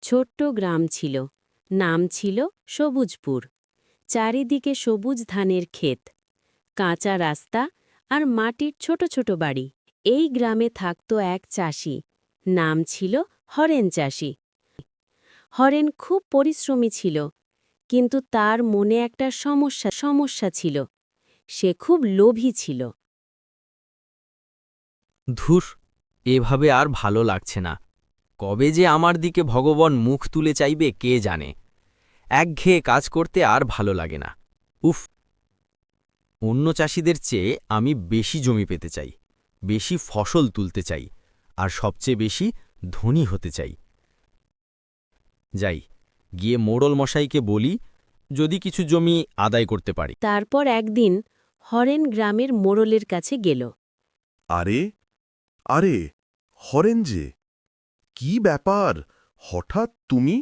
ছোট্ট গ্রাম ছিল, নাম ছিল সবুজপুর। চারিদিকে সবুজ ধানের ক্ষেত, কাঁচা রাস্তা আর মাটির ছোট ছোট বাড়ি। এই গ্রামে থাকত এক চাষি, নাম ছিল হরেন চাষি। হরেন খুব পরিশ্রমী ছিল, কিন্তু তার মনে একটা সমস্যা ছিল। সে খুব লোভী ছিল। ধুর, এভাবে আর ভালো লাগছে না। কবে যে আমার দিকে ভগবান মুখ তুলে চাইবে কে জানে। একঘেয়ে কাজ করতে আর ভালো লাগে না। উফ, অন্য চাষিদের চেয়ে আমি বেশি জমি পেতে চাই, বেশি ফসল তুলতে চাই, আর সবচেয়ে বেশি ধনী হতে চাই। যাই, গিয়ে মোড়ল মশাইকে বলি যদি কিছু জমি আদায় করতে পারি। তারপর একদিন হরেন গ্রামের মোড়লের কাছে গেল। আরে আরে হরেন যে, কি ব্যাপার? হঠাৎ তুমি?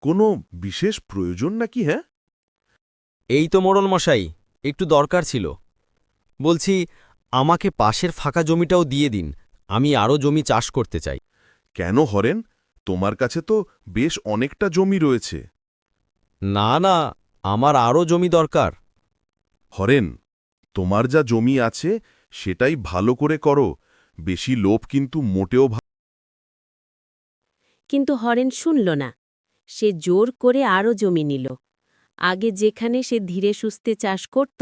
কোনো বিশেষ প্রয়োজন নাকি? হ্যাঁ, এই তো মোড়ল মশাই, একটু দরকার ছিল। বলছি, আমাকে পাশের ফাঁকা জমিটাও দিয়ে দিন, আমি আরও জমি চাষ করতে চাই। কেন হরেন? তোমার কাছে তো বেশ অনেকটা জমি রয়েছে। না না, আমার আরও জমি দরকার। হরেন, তোমার যা জমি আছে সেটাই ভালো করে করো, বেশি লোভ কিন্তু মোটেও কিন্তু হরেন শুনল না। সে জোর করে আরও জমি নিল। আগে যেখানে সে ধীরে সুস্থে চাষ করত,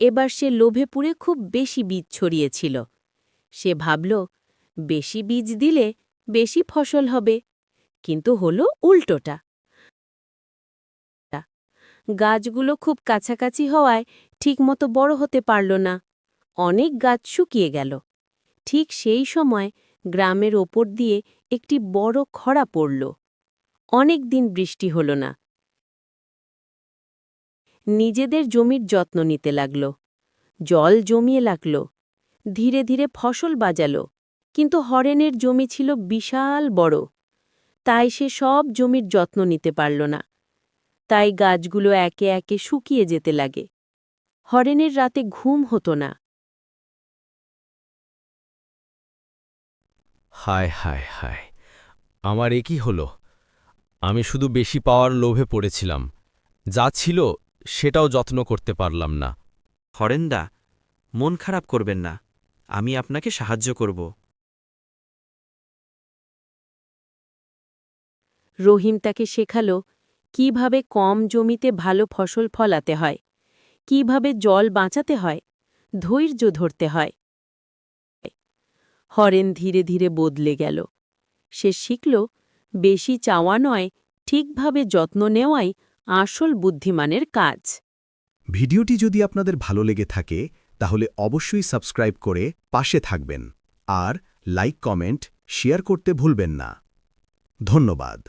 এবার সে লোভে পুড়ে খুব বেশি বীজ ছড়িয়েছিল। সে ভাবল, বেশি বীজ দিলে বেশি ফসল হবে, কিন্তু হল উল্টোটা। গাছগুলো খুব কাছাকাছি হওয়ায় ঠিকমতো বড় হতে পারল না। অনেক গাছ শুকিয়ে গেল। ঠিক সেই সময় গ্রামের ওপর দিয়ে একটি বড় খরা পড়ল। অনেক দিন বৃষ্টি হল না। নিজেদের জমির যত্ন নিতে লাগল, জল জমিয়ে লাগল, ধীরে ধীরে ফসল বাজাল। কিন্তু হরেনের জমি ছিল বিশাল বড়, তাই সে সব জমির যত্ন নিতে পারল না। তাই গাছগুলো একে একে শুকিয়ে যেতে লাগে। হরেনের রাতে ঘুম হতো না। হায় হায় হায়, আমার এ কি হলো? আমি শুধু বেশি পাওয়ার লোভে পড়েছিলাম, যা ছিল সেটাও যত্ন করতে পারলাম না। হরেন্দা, মন খারাপ করবেন না, আমি আপনাকে সাহায্য করব। রহিম তাকে শেখাল কিভাবে কম জমিতে ভালো ফসল ফলাতে হয়, কিভাবে জল বাঁচাতে হয়, ধৈর্য ধরতে হয়। হরেন ধীরে ধীরে বদলে গেল। সে শিখল, বেশি চাওয়া নয়, ঠিকভাবে যত্ন নেওয়াই আসল বুদ্ধিমানের কাজ। ভিডিওটি যদি আপনাদের ভালো লেগে থাকে তাহলে অবশ্যই সাবস্ক্রাইব করে পাশে থাকবেন আর লাইক কমেন্ট শেয়ার করতে ভুলবেন না। ধন্যবাদ।